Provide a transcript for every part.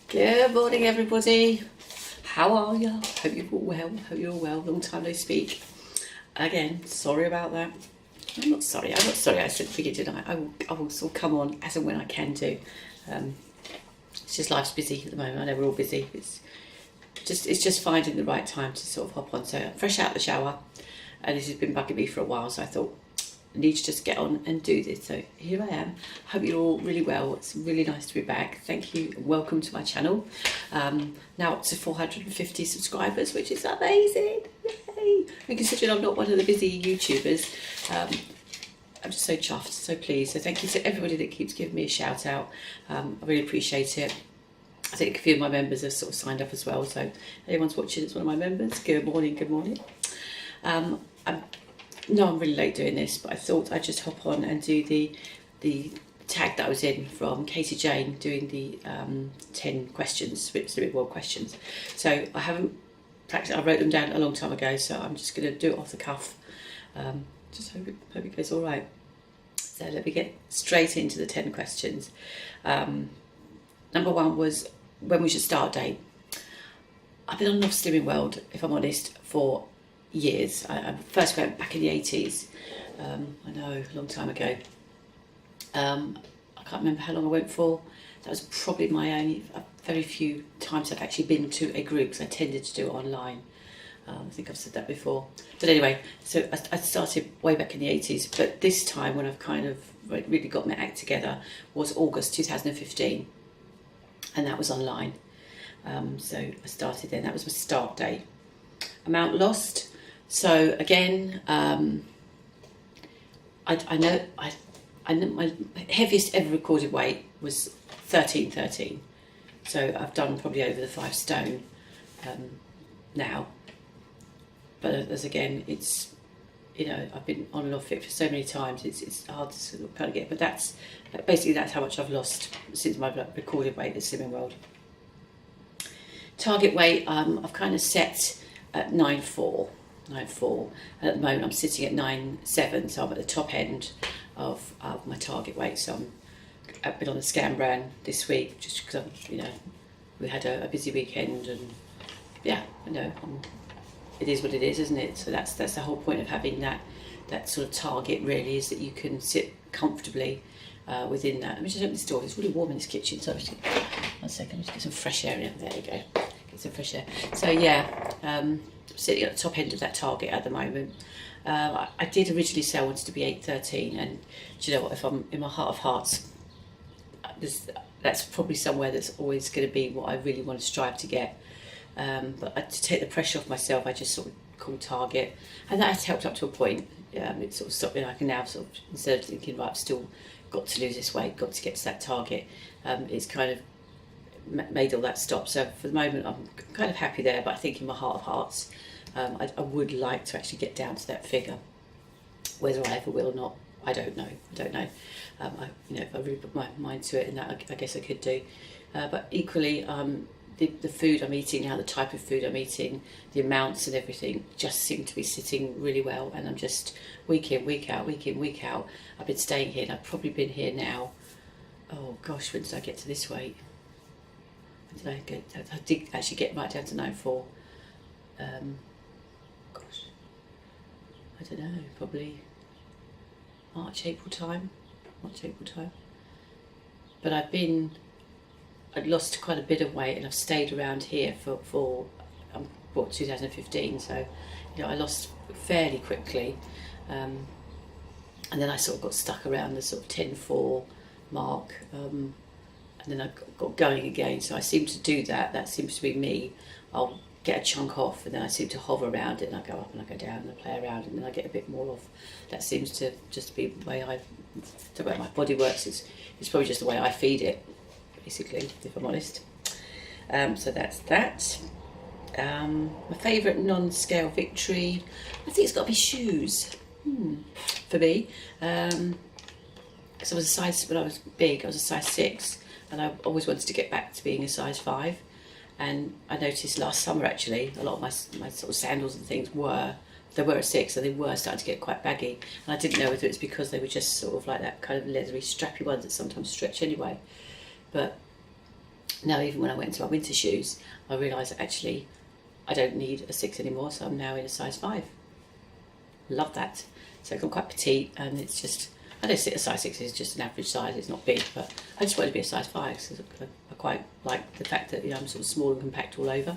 Good morning, everybody. How are you? Hope you're all well. Hope you're all well. Long time no speak. Again, sorry about that. I'm not sorry. I said forget tonight. I will sort of come on as and when I can do. It's just life's busy at the moment. I know we're all busy. It's just finding the right time to sort of hop on. So fresh out the shower, and this has been bugging me for a while. So I thought I need to just get on and do this. So here I am. Hope you're all really well. It's really nice to be back. Thank you. Welcome to my channel. Now up to 450 subscribers, which is amazing. Yay! And considering I'm not one of the busy YouTubers, I'm just so chuffed, so pleased. So thank you to everybody that keeps giving me a shout out. I really appreciate it. I think a few of my members have sort of signed up as well. So if anyone's watching, it's one of my members. Good morning, good morning. I'm really late doing this, but I thought I'd just hop on and do the tag that I was in from Katie Jane doing the 10 questions, Spirit World questions. So I haven't practiced, I wrote them down a long time ago, so I'm just going to do it off the cuff. Just hope it goes all right. So let me get straight into the 10 questions. Number one was, when was your start date? I've been on Love Slimming World, if I'm honest, for years. I first went back in the 80s. I know, a long time ago. I can't remember how long I went for. That was probably my only, very few times I've actually been to a group, because I tended to do it online. I think I've said that before. But anyway, so I started way back in the 80s, but this time when I've kind of really got my act together was August 2015, and that was online. So I started then, that was my start date. Amount lost. So again, I know my heaviest ever recorded weight was 13. So I've done probably over the 5 stone now. But as again, it's, you know, I've been on and off it for so many times. It's hard to sort of kind of get. But that's how much I've lost since my recorded weight at Slimming World. Target weight, I've kind of set at 9.4, and at the moment I'm sitting at 9.7, so I'm at the top end of my target weight. So I've been on the scan brand this week just because we had a busy weekend, and yeah, it is what it is, isn't it? So that's the whole point of having that sort of target, really, is that you can sit comfortably within that. Let me just open this door. It's really warm in this kitchen, so just, 1 second, just get some fresh air in. There you go. Get some fresh air. So yeah, sitting at the top end of that target at the moment. I did originally say I wanted to be 8.13, and do you know what? If I'm in my heart of hearts, that's probably somewhere that's always going to be what I really want to strive to get. But to take the pressure off myself, I just sort of called target, and that has helped up to a point. It sort of stopped me. I can now sort of, instead of thinking, right, I've still got to lose this weight, got to get to that target, it's kind of made all that stop. So for the moment, I'm kind of happy there, but I think in my heart of hearts, I would like to actually get down to that figure. Whether I ever will or not, I don't know. If I really put my mind to it, and that I guess I could do. But equally, the food I'm eating now, the type of food I'm eating, the amounts and everything just seem to be sitting really well, and I'm just week in, week out. I've been staying here, and I've probably been here now, oh gosh, when did I get to this weight? I did actually get right down to 9.4. Gosh, I don't know, probably March, April time. But I'd lost quite a bit of weight, and I've stayed around here for 2015. So, I lost fairly quickly, and then I sort of got stuck around the sort of 10.4 mark, and then I got going again. So I seem to do that. That seems to be me. I'll get a chunk off, and then I seem to hover around it, and I go up and I go down and I play around, and then I get a bit more off. That seems to just be the way my body works. It's probably just the way I feed it, basically, if I'm honest. So that's that. My favourite non-scale victory, I think it's got to be shoes for me. Because when I was big, I was a size 6, and I always wanted to get back to being a size 5. And I noticed last summer, actually, a lot of my sort of sandals and things they were a 6, so they were starting to get quite baggy. And I didn't know whether it's because they were just sort of like that kind of leathery, strappy ones that sometimes stretch anyway. But now even when I went into my winter shoes, I realised that actually I don't need a 6 anymore, so I'm now in a size 5. Love that. So I'm quite petite, and it's just, I don't sit a size 6, it's just an average size, it's not big, but I just wanted to be a size 5 because I quite like the fact that, you know, I'm sort of small and compact all over.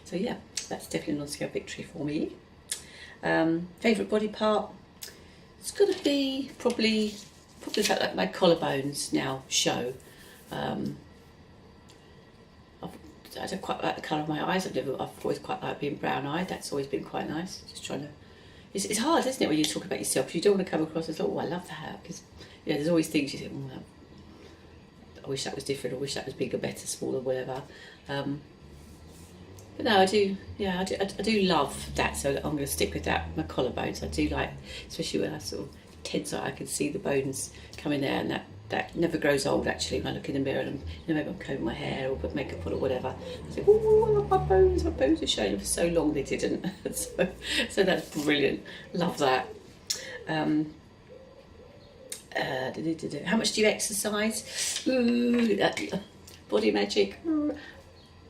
So yeah, that's definitely a non-scale victory for me. Favourite body part? It's going to be probably the fact that my collarbones now show. I don't quite like the colour of my eyes. I've always quite liked being brown-eyed. That's always been quite nice. Just trying to. It's hard, isn't it, when you talk about yourself? Because you don't want to come across as, oh, I love that. Because there's always things you think, oh, I wish that was different. I wish that was bigger, better, smaller, whatever. But no, I do. Yeah, I do love that. So I'm going to stick with that. My collarbones, I do like, especially when I sort of tense out, I can see the bones coming there, and that never grows old actually. When I look in the mirror and maybe I'm combing my hair or put makeup on or whatever, I think, oh, I love my bones are showing. For so long they didn't. so that's brilliant. Love that. How much do you exercise? Body magic.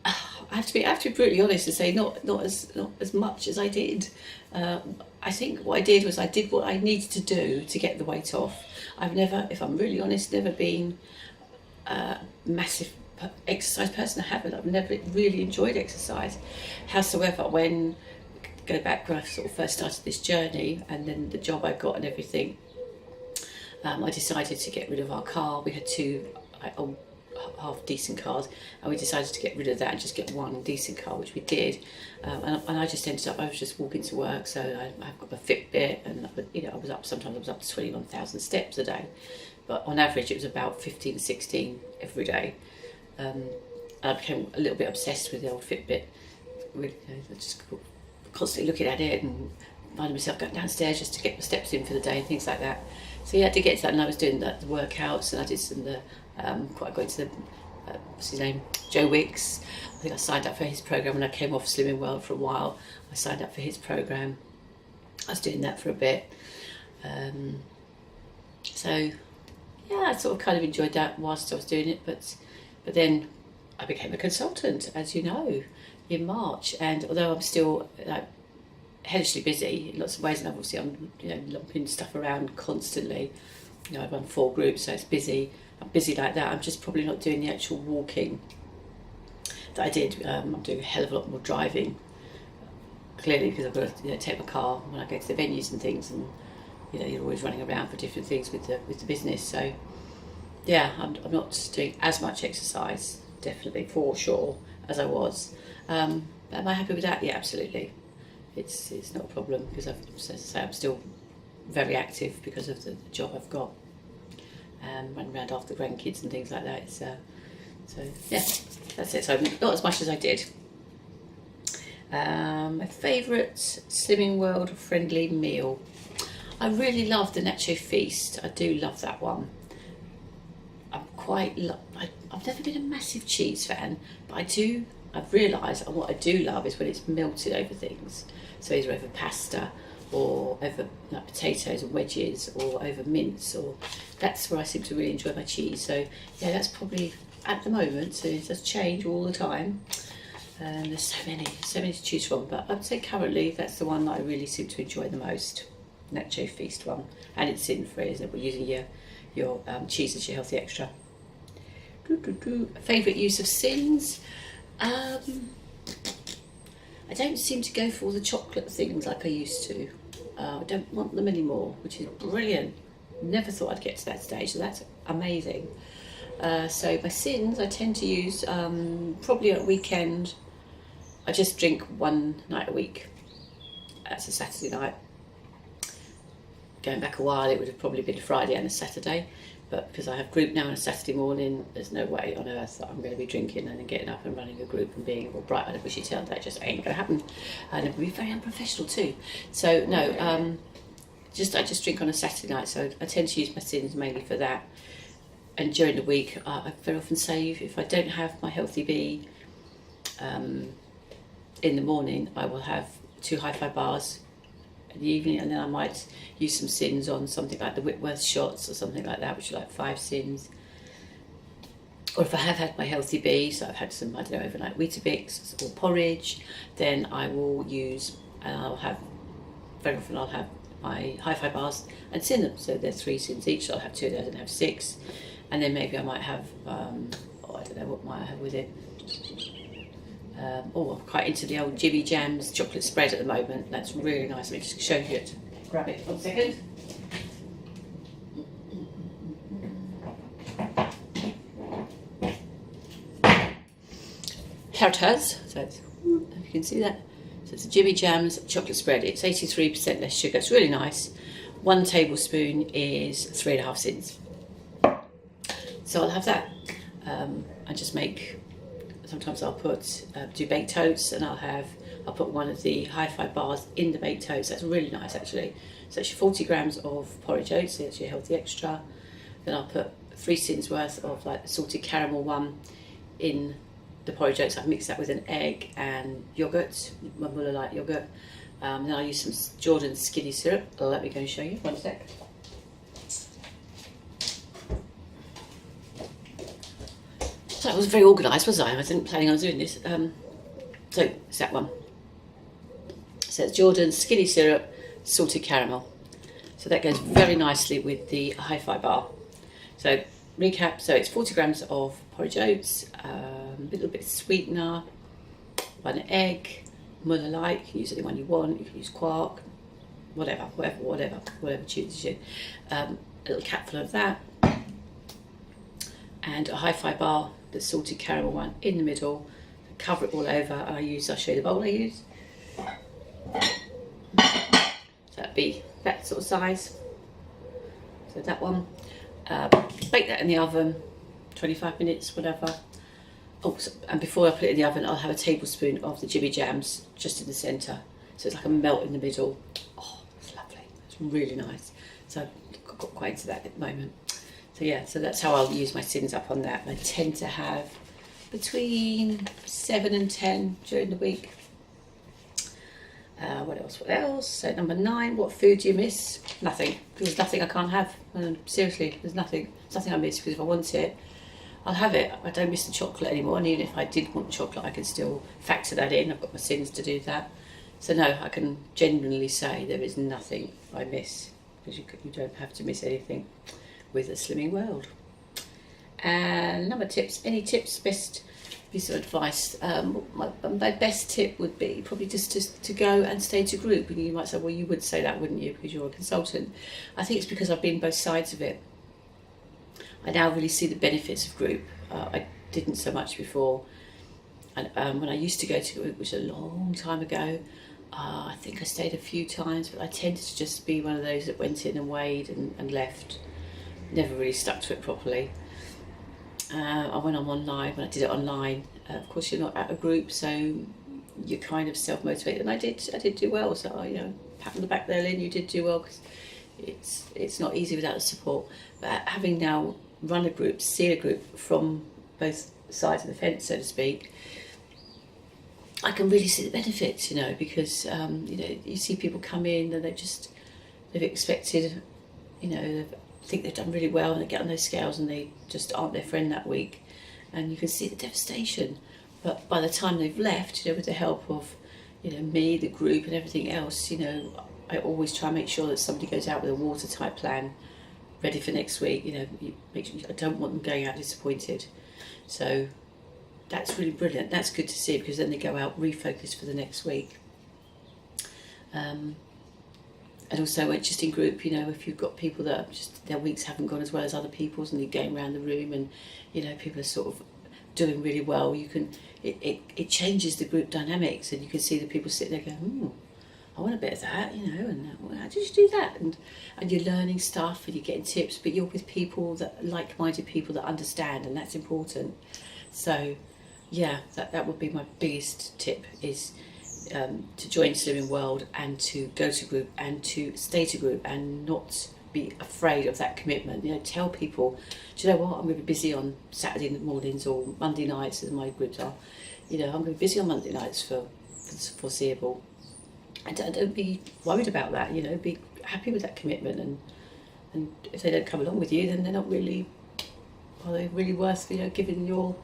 I have to be brutally honest and say not as much as I did. I think what I did was I did what I needed to do to get the weight off. I've never, if I'm really honest, never been a massive exercise person. I haven't. I've never really enjoyed exercise. Howsoever, go back when I sort of first started this journey, and then the job I got and everything, I decided to get rid of our car. We had two old half decent cars, and we decided to get rid of that and just get one decent car, which we did. And I just ended up, I was just walking to work, so I've got my Fitbit, and sometimes I was up to 21,000 steps a day, but on average it was about 15, 16 every day. I became a little bit obsessed with the old Fitbit. I just constantly looking at it and finding myself going downstairs just to get my steps in for the day and things like that. So yeah, I did get to that, and I was doing the workouts, and I did some quite going to the what's his name, Joe Wicks. I think I signed up for his program when I came off Slimming World for a while. I signed up for his program. I was doing that for a bit. So yeah, I sort of kind of enjoyed that whilst I was doing it, but then I became a consultant, as you know, in March. And although I'm still hellishly busy in lots of ways, and obviously I'm lumping stuff around constantly. I run 4 groups, so it's busy. I'm busy like that. I'm just probably not doing the actual walking that I did. I'm doing a hell of a lot more driving, clearly, because I've got to take my car when I go to the venues and things, and you're always running around for different things with the business. So yeah, I'm not doing as much exercise, definitely, for sure, as I was. Am I happy with that? Yeah, absolutely. It's not a problem, because as I say, I'm still very active because of the job I've got. Running around after grandkids and things like that. So yeah, that's it. So not as much as I did. My favourite Slimming World friendly meal. I really love the Nacho Feast. I do love that one. I've never been a massive cheese fan, but I've realised what I do love is when it's melted over things. So either over pasta, or over potatoes and wedges, or over mince, or that's where I seem to really enjoy my cheese. So yeah, that's probably at the moment. So it does change all the time. There's so many to choose from, but I'd say currently that's the one that I really seem to enjoy the most, Nacho Feast one, and it's sin-free, isn't it? We're using your cheese as your healthy extra. Favourite use of sins? I don't seem to go for all the chocolate things like I used to. I don't want them anymore, which is brilliant. Never thought I'd get to that stage, so that's amazing. So my sins, I tend to use probably at a weekend. I just drink one night a week. That's a Saturday night. Going back a while, it would have probably been a Friday and a Saturday, but because I have group now on a Saturday morning, there's no way on earth that I'm going to be drinking and then getting up and running a group and being all bright and bushy tailed. That just ain't going to happen, and it would be very unprofessional too. So no, I just drink on a Saturday night. So I tend to use my sins mainly for that. And during the week, I very often save. If I don't have my Healthy Bee in the morning, I will have 2 hi-fi bars in the evening, and then I might use some sins on something like the Whitworth shots or something like that, which are like 5 sins. or if I have had my healthy bee, so I've had some, I don't know, overnight Weetabix or porridge, then I will use, and I'll have, very often I'll have my hi-fi bars and cinnamon. So they're 3 sins each, so I'll have 2 of those and have 6. And then maybe I might have, I don't know what might I have with it. I'm quite into the old Jimmy Jams chocolate spread at the moment. That's really nice. Let me just show you it. Grab it 1 second. Here it has. So it's, if you can see that. So it's a Jimmy Jams chocolate spread. It's 83% less sugar. It's really nice. 1 tablespoon is 3.5 sins. So I'll have that. I just make, sometimes I'll put, do baked toast, and I'll put one of the hi-fi bars in the baked toast. That's really nice actually. So it's 40 grams of porridge oats, so it's your healthy extra. Then I'll put 3 sins worth of like the salted caramel one in the porridge oats. I've mixed that with an egg and yoghurt, my Muller light yoghurt. Then I'll use some Jordan skinny syrup. Let me go and show you, 1 sec. So I was very organised, was I? I wasn't planning on doing this. So it's that one. So it's Jordan skinny syrup, salted caramel. So that goes very nicely with the hi-fi bar. So recap, so it's 40 grams of porridge oats, a little bit of sweetener, 1 egg, Muller light, you can use any one you want, you can use quark, whatever chooses you. A little capful of that, and a hi-fi bar, the salted caramel one in the middle, cover it all over, and I'll show you the bowl I use. So that'd be that sort of size. So that one. Bake that in the oven, 25 minutes, whatever. Oh, and before I put it in the oven, I'll have a tablespoon of the Jimmy Jams just in the centre. So it's like a melt in the middle. Oh, it's lovely. It's really nice. So I've got quite into that at the moment. So yeah, so that's how I'll use my sins up on that. And I tend to have between 7 and 10 during the week. What else? So number 9, what food do you miss? Nothing. There's nothing I can't have. Seriously, there's nothing I miss, because if I want it, I'll have it. I don't miss the chocolate anymore, and even if I did want chocolate, I can still factor that in. I've got my sins to do that. So no, I can genuinely say there is nothing I miss, because you don't have to miss anything with a slimming world. And number tips, any tips, best piece of advice? My best tip would be probably just to go and stay to group. And you might say, well, you would say that, wouldn't you, because you're a consultant. I think it's because I've been both sides of it. I now really see the benefits of group. I didn't so much before. And when I used to go to group, which was a long time ago, I think I stayed a few times, but I tended to just be one of those that went in and weighed and left. Never really stuck to it properly. I went on online. When I did it online, of course you're not at a group, so you're kind of self-motivated, and I did do well. So pat on the back there, Lynn, you did do well, because it's not easy without the support. But having now run a group, see a group from both sides of the fence, so to speak, I can really see the benefits, because you see people come in and they've expected, they think they've done really well, and they get on those scales and they just aren't their friend that week, and you can see the devastation. But by the time they've left, with the help of me, the group, and everything else, I always try and make sure that somebody goes out with a watertight plan ready for next week. Make sure, I don't want them going out disappointed. So that's really brilliant. That's good to see, because then they go out refocused for the next week. And also, just in group, if you've got people that just their weeks haven't gone as well as other people's, and they're going around the room, and people are sort of doing really well, it changes the group dynamics, and you can see the people sitting there going, I want a bit of that, and how did you do that? And you're learning stuff, and you're getting tips, but you're with people like-minded people that understand, and that's important. So yeah, that would be my biggest tip, is to join Slimming World, and to go to group, and to stay to group, and not be afraid of that commitment. Tell people, do you know what, I'm going to be busy on Saturday mornings or Monday nights, as my groups are. I'm going to be busy on Monday nights for the foreseeable. And don't be worried about that. Be happy with that commitment, and if they don't come along with you, then they're not really are they really worth giving your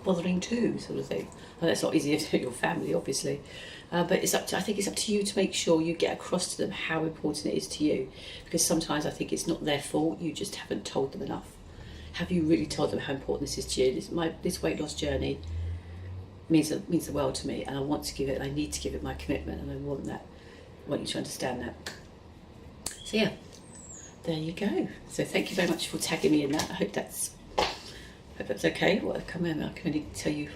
bothering to, sort of thing. And that's not easy to your family, obviously, but I think it's up to you to make sure you get across to them how important it is to you, because sometimes I think it's not their fault, you just haven't told them enough. Have you really told them how important this is to you? This weight loss journey means the world to me, and I want to give it. I need to give it my commitment, and I want you to understand that. So yeah, there you go. So thank you very much for tagging me in that. I hope that's okay. Well, I can only tell you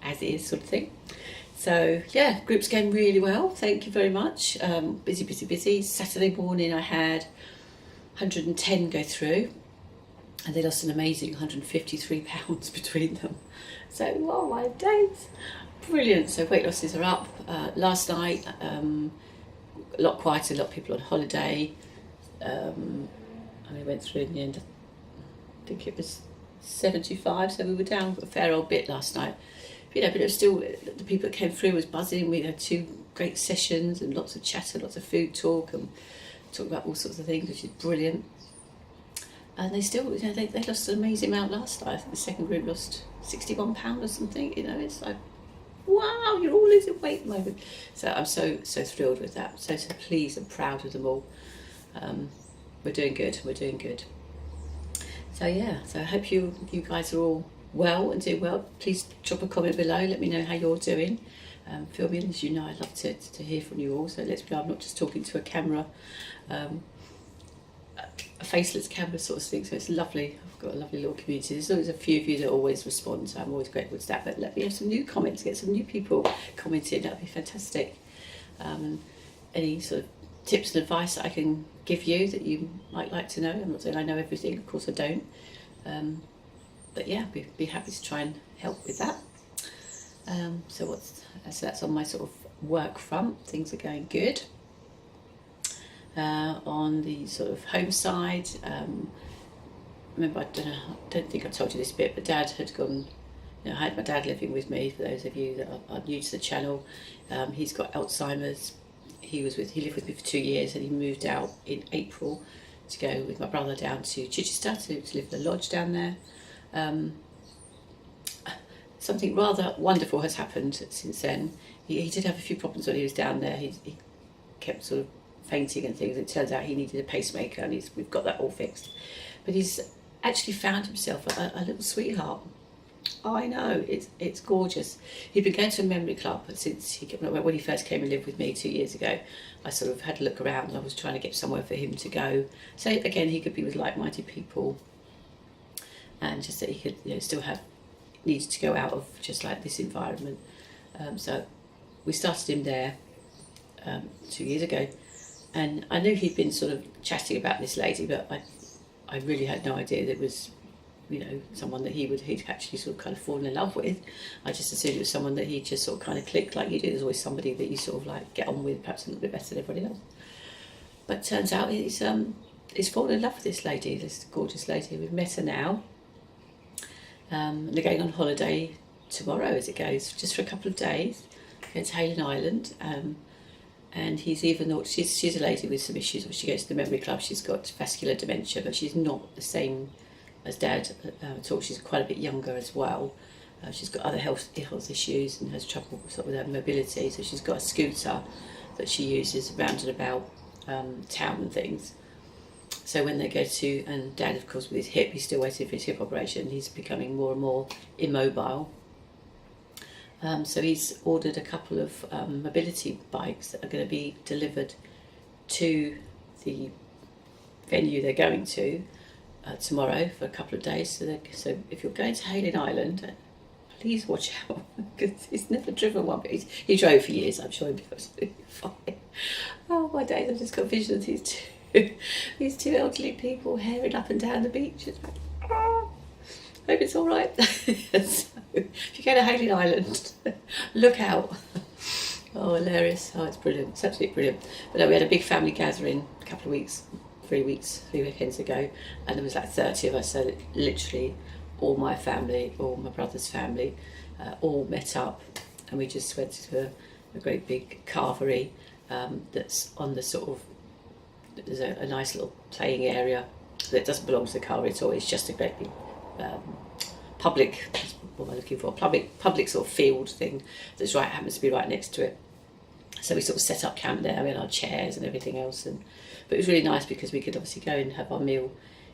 as it is, sort of thing. So yeah, group's going really well. Thank you very much. Busy. Saturday morning I had 110 go through, and they lost an amazing 153 pounds between them. So, oh my days, brilliant. So weight losses are up. Last night, a lot quieter, a lot of people on holiday. And we went through in the end, I think it was 75, so we were down a fair old bit last night. But it was still, the people that came through was buzzing. We had 2 great sessions and lots of chatter, lots of food talk, and talk about all sorts of things, which is brilliant. And they still, they lost an amazing amount last night. I think the second group lost £61 or something. It's like, wow, you're all losing weight at the moment. So I'm so thrilled with that. So pleased and proud of them all. We're doing good. So yeah, so I hope you guys are all well and doing well. Please drop a comment below. Let me know how you're doing. Fill me in, as you know, I love to hear from you all. So let's be, I'm not just talking to a camera. A faceless camera sort of thing, so it's lovely. I've got a lovely little community. There's always a few of you that always respond, so I'm always grateful to that. But let me have some new comments, get some new people commenting, that would be fantastic. Any sort of tips and advice that I can give you that you might like to know. I'm not saying I know everything, of course I don't. But yeah, be happy to try and help with that. So that's on my sort of work front. Things are going good. On the sort of home side, remember, I don't think I told you this bit, but Dad had gone, I had my dad living with me, for those of you that are new to the channel. He's got Alzheimer's. He lived with me for 2 years, and he moved out in April to go with my brother down to Chichester to live in a lodge down there. Something rather wonderful has happened since then. He did have a few problems when he was down there. He kept sort of fainting and things. It turns out he needed a pacemaker, and we've got that all fixed. But he's actually found himself a little sweetheart. Oh, I know, it's gorgeous. He'd been going to a memory club since when he first came and lived with me 2 years ago. I sort of had a look around, and I was trying to get somewhere for him to go. So again, he could be with like-minded people, and just that he could still needed to go out of just like this environment. So we started him there 2 years ago. And I knew he'd been sort of chatting about this lady, but I really had no idea that it was, someone that he'd actually sort of kind of fallen in love with. I just assumed it was someone that he just sort of kind of clicked like you do. There's always somebody that you sort of like get on with, perhaps a little bit better than everybody else. But turns out he's fallen in love with this lady, this gorgeous lady. We've met her now. They're going on holiday tomorrow, as it goes, just for a couple of days. Going to Haylen Island. And he's she's a lady with some issues. When she goes to the memory club, she's got vascular dementia, but she's not the same as Dad at all. She's quite a bit younger as well. She's got other health issues and has trouble sort of with her mobility. So she's got a scooter that she uses round and about town and things. So when they go and Dad, of course, with his hip, he's still waiting for his hip operation. He's becoming more and more immobile. So he's ordered a couple of mobility bikes that are going to be delivered to the venue they're going to tomorrow for a couple of days. So if you're going to Haylen Island, please watch out, because he's never driven one, but he drove for years. I'm sure he'll be absolutely fine. Oh my days, I've just got visions of these two elderly people herring up and down the beach. It's like, hope it's all right. So, if you go to Haylen Island, look out. Oh, hilarious. Oh, it's brilliant. It's absolutely brilliant. But no, we had a big family gathering a couple of weeks, 3 weekends ago, and there was like 30 of us, so literally all my family, all my brother's family, all met up, and we just went to a great big carvery that's on the sort of, there's a nice little playing area that doesn't belong to the carvery at all. It's just a great big public, what am I looking for? Public sort of field thing that's happens to be right next to it. So we sort of set up camp there, we had our chairs and everything else, but it was really nice because we could obviously go and have our meal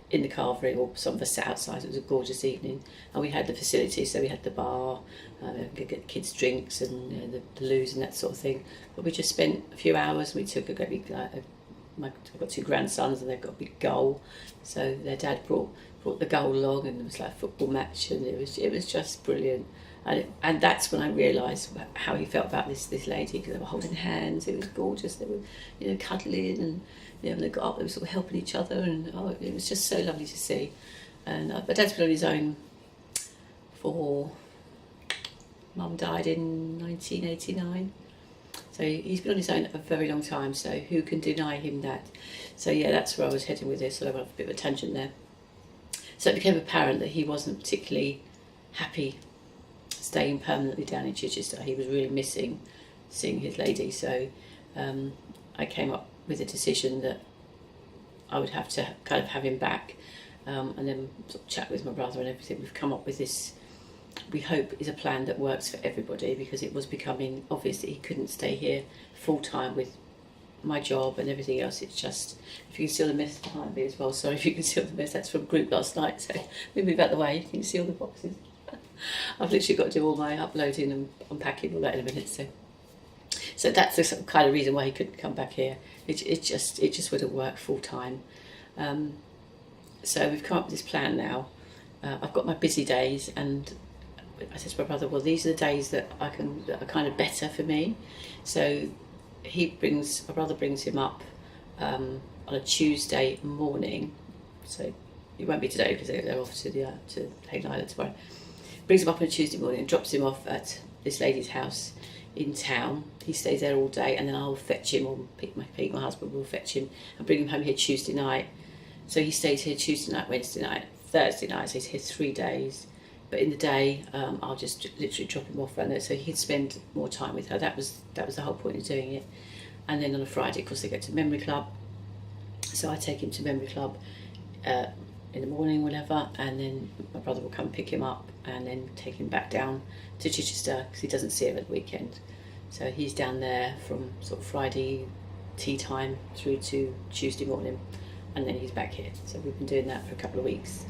in the carvery, or some of us sat outside. It was a gorgeous evening, and we had the facilities, so we had the bar, we could get kids drinks and the loos and that sort of thing. But we just spent a few hours. We took a great big, I've got 2 grandsons and they've got a big goal, so their dad brought the goal along, and it was like a football match, and it was just brilliant. And that's when I realised how he felt about this lady, because they were holding hands. It was gorgeous. They were cuddling, and when they got up, they were sort of helping each other, and it was just so lovely to see. And my dad's been on his own for, Mum died in 1989, so he's been on his own a very long time. So who can deny him that? So yeah, that's where I was heading with this. So I went off a bit of a tangent there. So it became apparent that he wasn't particularly happy staying permanently down in Chichester. He was really missing seeing his lady. So I came up with a decision that I would have to kind of have him back, and then sort of chat with my brother and everything. We've come up with this, we hope is a plan that works for everybody, because it was becoming obvious that he couldn't stay here full time with my job and everything else. It's just, if you can see all the mess behind me as well, sorry if you can see all the mess, that's from group last night, so we move out the way, you can see all the boxes. I've literally got to do all my uploading and unpacking all that in a minute, so that's the kind of reason why he couldn't come back here. It just wouldn't work full time. So we've come up with this plan now. I've got my busy days, and I said to my brother, well, these are the days that are kind of better for me. So my brother brings him up on a Tuesday morning. So it won't be today because they're off to Hayden Island tomorrow. Brings him up on a Tuesday morning and drops him off at this lady's house in town. He stays there all day, and then I'll fetch him, or my husband will fetch him and bring him home here Tuesday night. So he stays here Tuesday night, Wednesday night, Thursday night. So he's here 3 days. But in the day, I'll just literally drop him off around there, so he'd spend more time with her. That was the whole point of doing it. And then on a Friday, of course, they go to Memory Club. So I take him to Memory Club in the morning, whatever, and then my brother will come pick him up and then take him back down to Chichester, because he doesn't see him at the weekend. So he's down there from sort of Friday tea time through to Tuesday morning, and then he's back here. So we've been doing that for a couple of weeks,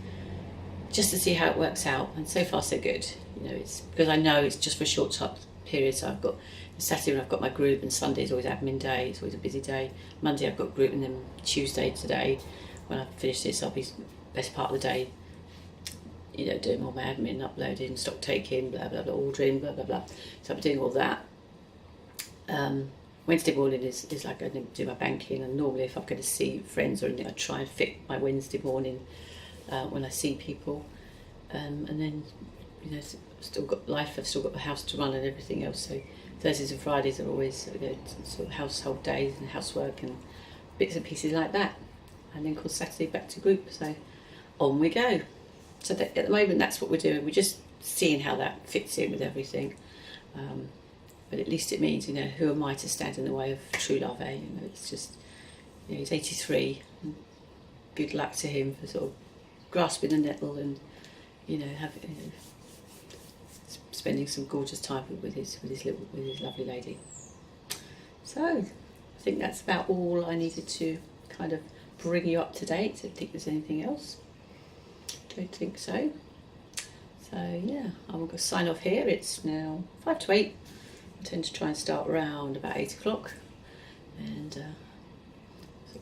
just to see how it works out, and so far so good. It's because I know it's just for a short period. So I've got Saturday when I've got my group, and Sunday's always admin day, it's always a busy day. Monday I've got group, and then Tuesday today, when I finish this, I'll be best part of the day, doing all my admin, uploading, stock taking, blah blah blah, ordering, blah blah blah. So I'm doing all that. Wednesday morning is like I do my banking, and normally if I'm going to see friends or anything, I try and fit my Wednesday morning when I see people, and then I've still got life, I've still got the house to run and everything else. So Thursdays and Fridays are always sort of household days and housework and bits and pieces like that. And then of course Saturday back to group, so on we go. So at the moment that's what we're doing. We're just seeing how that fits in with everything. But at least it means, who am I to stand in the way of true love, eh? It's just, he's 83. Good luck to him for sort of grasping the nettle and, spending some gorgeous time with his lovely lady. So I think that's about all I needed to kind of bring you up to date. I don't think there's anything else. Don't think so. So yeah, I'm going to sign off here. It's now 5 to 8. I tend to try and start around about 8 o'clock, and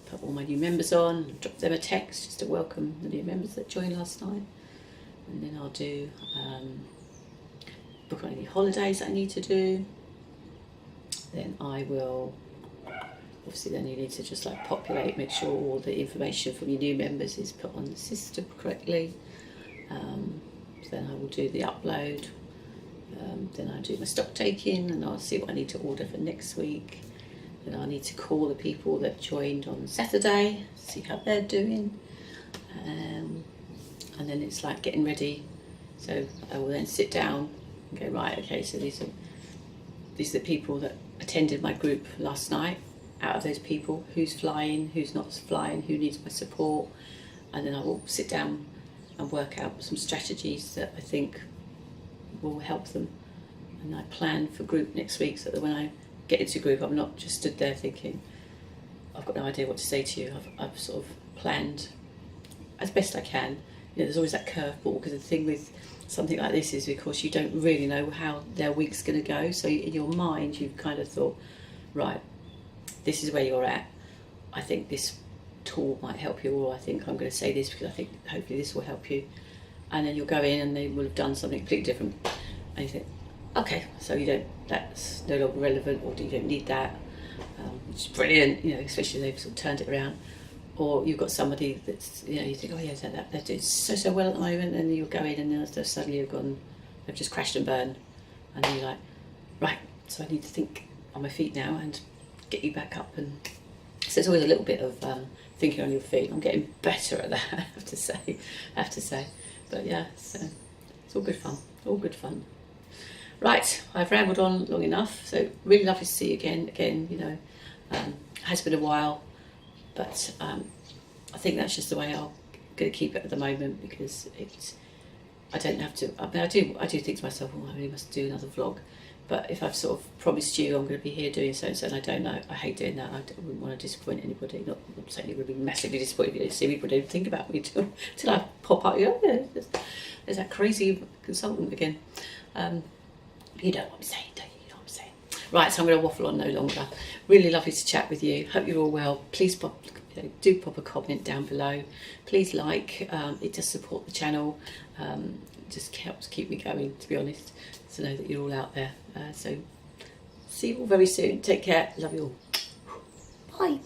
put all my new members on, drop them a text just to welcome the new members that joined last night, and then I'll do book on any holidays that I need to do. Then I will, obviously then you need to just populate, make sure all the information from your new members is put on the system correctly. Then I will do the upload. Then I'll do my stock taking, and I'll see what I need to order for next week. Then I need to call the people that joined on Saturday, see how they're doing. And then it's like getting ready. So I will then sit down and go, right, okay, so these are the people that attended my group last night. Out of those people, who's flying, who's not flying, who needs my support. And then I will sit down and work out some strategies that I think will help them. And I plan for group next week so that when I get into group, I'm not just stood there thinking, I've got no idea what to say to you. I've sort of planned as best I can. You know, there's always that curveball, because the thing with something like this is, because you don't really know how their week's going to go. So in your mind, you've kind of thought, right, this is where you're at. I think this tool might help you, or I think I'm going to say this because I think hopefully this will help you. And then you'll go in and they will have done something completely different. And you think, okay, so that's no longer relevant, or you don't need that, which is brilliant, you know, especially if they've sort of turned it around. Or you've got somebody that's, you know, you think, oh yeah, they're doing so well at the moment, and you'll go in and then suddenly they've just crashed and burned, and then you're like, right, so I need to think on my feet now and get you back up. And so it's always a little bit of thinking on your feet. I'm getting better at that, I have to say. But yeah, so it's all good fun. Right, I've rambled on long enough, so really lovely to see you again, you know, it has been a while, but I think that's just the way I'm going to keep it at the moment, because I don't have to, I mean, I do think to myself, oh, I really must do another vlog, but if I've sort of promised you I'm going to be here doing so and so, and I don't know, I hate doing that. I wouldn't want to disappoint anybody, not saying it would be massively disappointed if you don't see me, but don't think about me till I pop up, you know, there's that crazy consultant again. You know what I'm saying, don't you? You know what I'm saying. Right, so I'm going to waffle on no longer. Really lovely to chat with you. Hope you're all well. Please do pop a comment down below. Please like. It does support the channel. It just helps keep me going, to be honest, to know that you're all out there. So see you all very soon. Take care. Love you all. Bye.